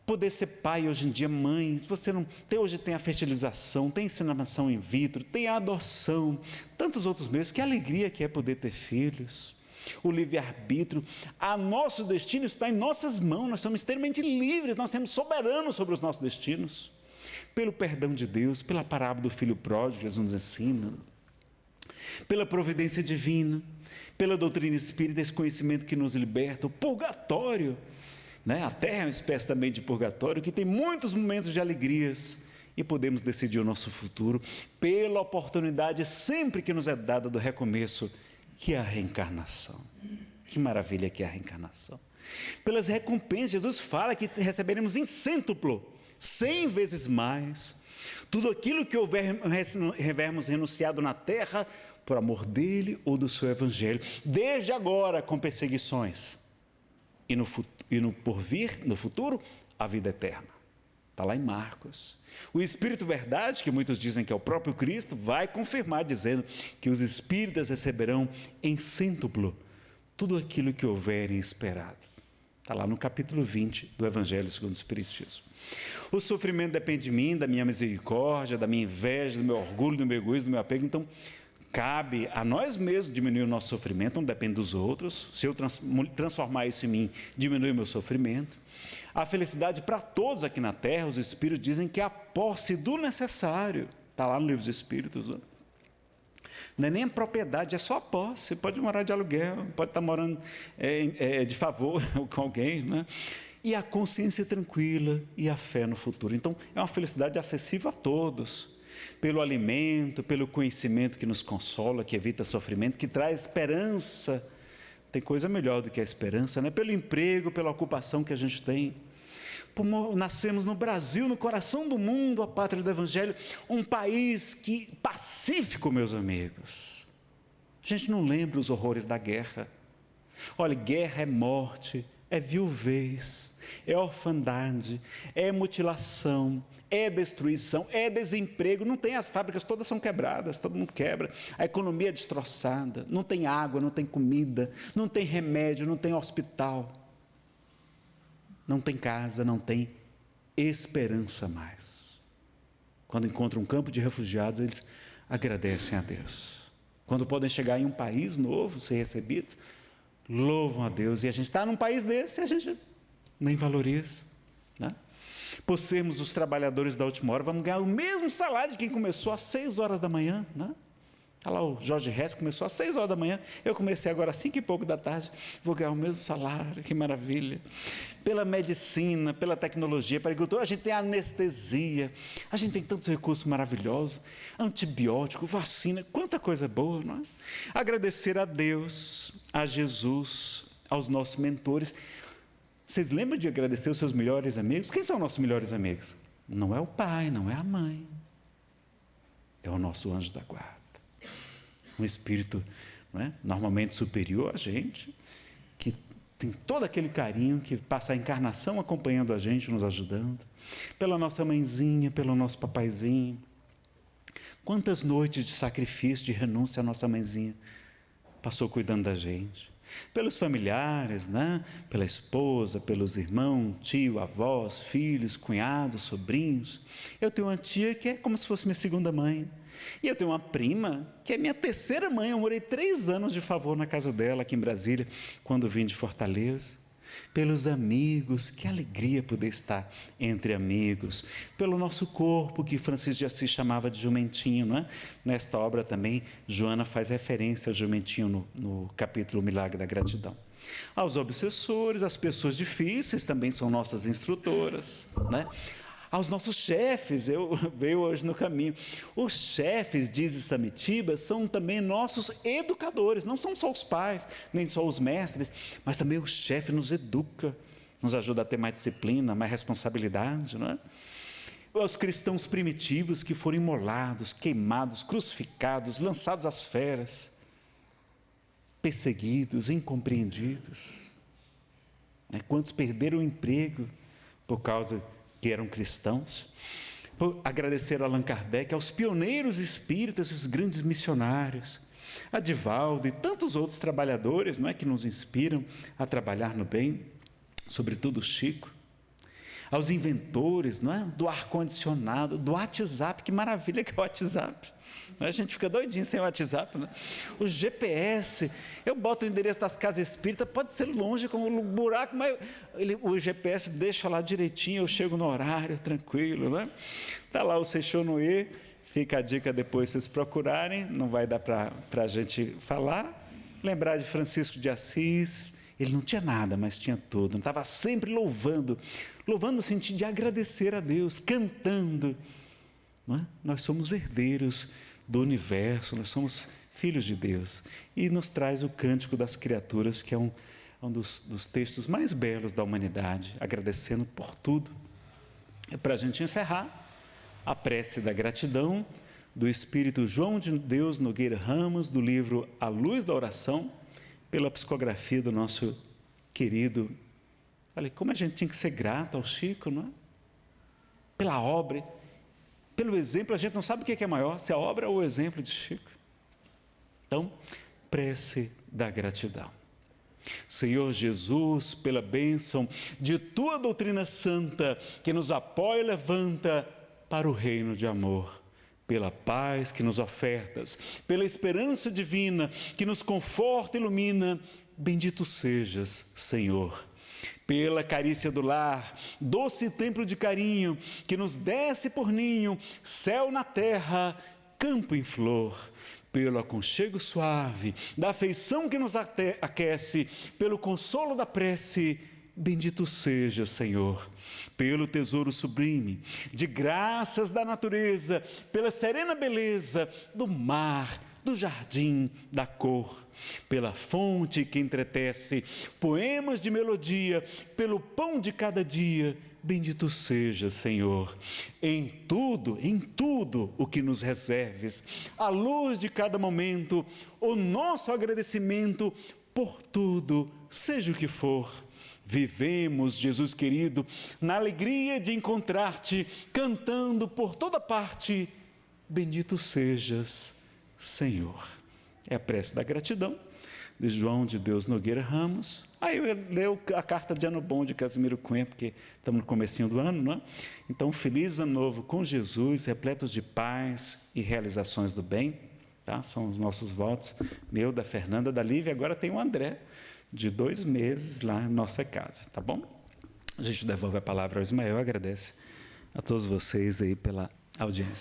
Poder ser pai hoje em dia, mãe, se você não tem, hoje tem a fertilização, tem inseminação in vitro, tem a adoção, tantos outros meios, que alegria que é poder ter filhos. O livre-arbítrio, nosso destino está em nossas mãos, nós somos extremamente livres, nós somos soberanos sobre os nossos destinos, pelo perdão de Deus, pela parábola do filho pródigo, Jesus nos ensina, pela providência divina, pela doutrina espírita, esse conhecimento que nos liberta, o purgatório, né? A terra é uma espécie também de purgatório, que tem muitos momentos de alegrias, e podemos decidir o nosso futuro, pela oportunidade sempre que nos é dada do recomeço, que é a reencarnação. Que maravilha que é a reencarnação. Pelas recompensas, Jesus fala que receberemos em cêntuplo, 100 vezes mais, tudo aquilo que houvermos renunciado na terra, por amor dele ou do seu evangelho, desde agora com perseguições, e no porvir, no futuro, a vida eterna. Está lá em Marcos. O Espírito Verdade, que muitos dizem que é o próprio Cristo, vai confirmar dizendo que os espíritas receberão em cêntuplo tudo aquilo que houverem esperado. Está lá no capítulo 20 do Evangelho segundo o Espiritismo. O sofrimento depende de mim, da minha misericórdia, da minha inveja, do meu orgulho, do meu egoísmo, do meu apego. Então, cabe a nós mesmos diminuir o nosso sofrimento, não depende dos outros. Se eu transformar isso em mim, diminui o meu sofrimento. A felicidade para todos aqui na Terra, os Espíritos dizem que é a posse do necessário. Está lá no Livro dos Espíritos. Não é nem a propriedade, é só a posse. Você pode morar de aluguel, pode estar morando de favor com alguém, né? E a consciência tranquila e a fé no futuro. Então, é uma felicidade acessível a todos. Pelo alimento, pelo conhecimento que nos consola, que evita sofrimento, que traz esperança. Tem coisa melhor do que a esperança, né? Pelo emprego, pela ocupação que a gente tem. nascemos no Brasil, no coração do mundo, a pátria do Evangelho, um país pacífico, meus amigos. A gente não lembra os horrores da guerra. Olha, guerra é morte, é viuvez, é orfandade, é mutilação, é destruição, é desemprego. Não tem, as fábricas todas são quebradas, todo mundo quebra, a economia é destroçada, não tem água, não tem comida, não tem remédio, não tem hospital, não tem casa, não tem esperança mais. Quando encontram um campo de refugiados, eles agradecem a Deus. Quando podem chegar em um país novo, ser recebidos, louvam a Deus. E a gente está num país desse e a gente nem valoriza, né? Por sermos os trabalhadores da última hora, vamos ganhar o mesmo salário de quem começou às 6 horas da manhã, né? Olha lá, o Jorge Hess começou às 6 horas da manhã, eu comecei agora às 5 e pouco da tarde, vou ganhar o mesmo salário, que maravilha. Pela medicina, pela tecnologia, pela agricultura, a gente tem anestesia, a gente tem tantos recursos maravilhosos, antibiótico, vacina, quanta coisa boa, não é? Agradecer a Deus, a Jesus, aos nossos mentores. Vocês lembram de agradecer os seus melhores amigos? Quem são nossos melhores amigos? Não é o pai, não é a mãe, é o nosso anjo da guarda. Um espírito, não é? Normalmente superior a gente, que tem todo aquele carinho, que passa a encarnação acompanhando a gente, nos ajudando, pela nossa mãezinha, pelo nosso papaizinho. Quantas noites de sacrifício, de renúncia a nossa mãezinha passou cuidando da gente, pelos familiares, né? Pela esposa, pelos irmãos, tio, avós, filhos, cunhados, sobrinhos. Eu tenho uma tia que é como se fosse minha segunda mãe. E eu tenho uma prima que é minha terceira mãe. Eu morei 3 anos de favor na casa dela, aqui em Brasília, quando vim de Fortaleza. Pelos amigos, que alegria poder estar entre amigos. Pelo nosso corpo, que Francisco de Assis chamava de jumentinho, não é? Nesta obra também, Joana faz referência ao jumentinho no capítulo Milagre da Gratidão. Aos obsessores, as pessoas difíceis também são nossas instrutoras, né? Aos nossos chefes, eu veio hoje no caminho, os chefes, diz Samitiba, são também nossos educadores, não são só os pais, nem só os mestres, mas também o chefe nos educa, nos ajuda a ter mais disciplina, mais responsabilidade, não é? Os cristãos primitivos que foram imolados, queimados, crucificados, lançados às feras, perseguidos, incompreendidos, né? Quantos perderam o emprego por causa que eram cristãos. Por agradecer a Allan Kardec, aos pioneiros espíritas, esses grandes missionários, a Divaldo e tantos outros trabalhadores, não é, que nos inspiram a trabalhar no bem, sobretudo o Chico, aos inventores, não é, do ar-condicionado, do WhatsApp, que maravilha que é o WhatsApp, a gente fica doidinho sem o WhatsApp, né? O GPS, eu boto o endereço das casas espíritas, pode ser longe como um buraco, mas o GPS deixa lá direitinho, eu chego no horário, tranquilo, né? Está lá o Seixonoê, fica a dica depois vocês procurarem, não vai dar para a gente falar. Lembrar de Francisco de Assis, ele não tinha nada, mas tinha tudo, estava sempre louvando no sentido de agradecer a Deus, cantando, não é? Nós somos herdeiros do universo, nós somos filhos de Deus, e nos traz o Cântico das Criaturas, que é um dos textos mais belos da humanidade, agradecendo por tudo. É para a gente encerrar, a prece da gratidão do Espírito João de Deus Nogueira Ramos, do livro A Luz da Oração, pela psicografia do nosso querido. Olha, como a gente tinha que ser grato ao Chico, não é? Pela obra, pelo exemplo. A gente não sabe o que é maior, se a obra ou o exemplo de Chico. Então, prece da gratidão. Senhor Jesus, pela bênção de Tua doutrina santa, que nos apoia e levanta para o reino de amor, pela paz que nos ofertas, pela esperança divina que nos conforta e ilumina, bendito sejas, Senhor. Pela carícia do lar, doce templo de carinho, que nos desce por ninho, céu na terra, campo em flor, pelo aconchego suave, da afeição que nos aquece, pelo consolo da prece, bendito seja, Senhor, pelo tesouro sublime, de graças da natureza, pela serena beleza do mar, do jardim, da cor, pela fonte que entretece, poemas de melodia, pelo pão de cada dia, bendito seja, Senhor, em tudo o que nos reserves, à luz de cada momento, o nosso agradecimento por tudo, seja o que for. Vivemos, Jesus querido, na alegria de encontrar-te, cantando por toda parte, bendito sejas, Senhor. É a prece da gratidão de João de Deus Nogueira Ramos. Aí eu leio a carta de Ano Bom de Casimiro Cunha, porque estamos no comecinho do ano, não é? Então, feliz ano novo com Jesus, repletos de paz e realizações do bem, tá? São os nossos votos, meu, da Fernanda, da Lívia, agora tem o André, de 2 meses lá em nossa casa, tá bom? A gente devolve a palavra ao Ismael, agradece a todos vocês aí pela audiência.